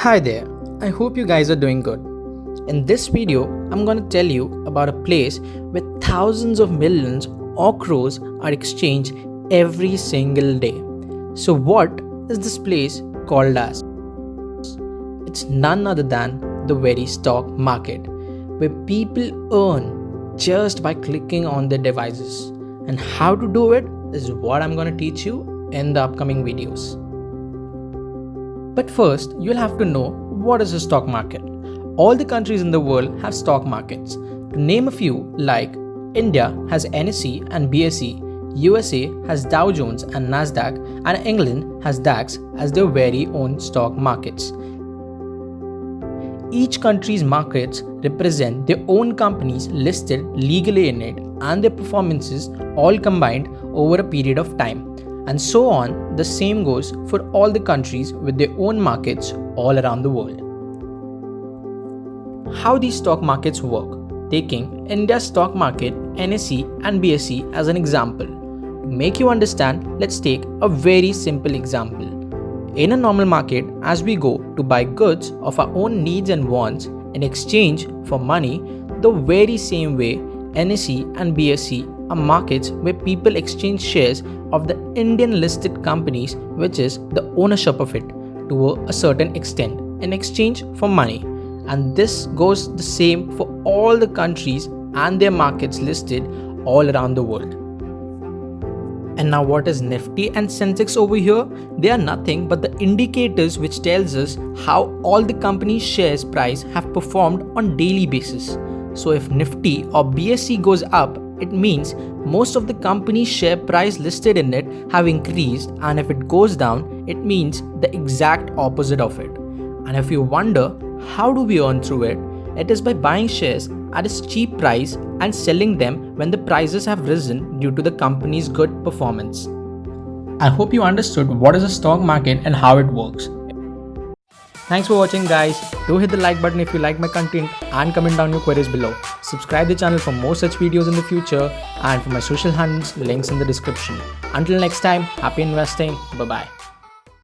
Hi there, I hope you guys are doing good. In this video, I'm going to tell you about a place where thousands of millions or crores are exchanged every single day. So, what is this place called as? It's none other than the very stock market, where people earn just by clicking on their devices. And how to do it is what I'm going to teach you in the upcoming videos. But first, you'll have to know what is a stock market. All the countries in the world have stock markets. To name a few, like India has NSE and BSE, USA has Dow Jones and Nasdaq, and England has DAX as their very own stock markets. Each country's markets represent their own companies listed legally in it and their performances all combined over a period of time. And so on, the same goes for all the countries with their own markets all around the world. How these stock markets work? Taking India's stock market, NSE and BSE as an example. To make you understand, let's take a very simple example. In a normal market, as we go to buy goods of our own needs and wants in exchange for money, the very same way NSE and BSE are markets where people exchange shares of the Indian listed companies, which is the ownership of it, to a certain extent in exchange for money. And this goes the same for all the countries and their markets listed all around the world. And now what is Nifty and Sensex over here? They are nothing but the indicators which tells us how all the company's shares price have performed on daily basis. So if Nifty or BSE goes up, it means most of the company's share price listed in it have increased, and if it goes down, it means the exact opposite of it. And if you wonder how do we earn through it, it is by buying shares at a cheap price and selling them when the prices have risen due to the company's good performance. I hope you understood what is a stock market and how it works. Thanks for watching, guys. Do hit the like button if you like my content and comment down your queries below. Subscribe the channel for more such videos in the future, and for my social handles, links in the description. Until next time, happy investing. Bye bye.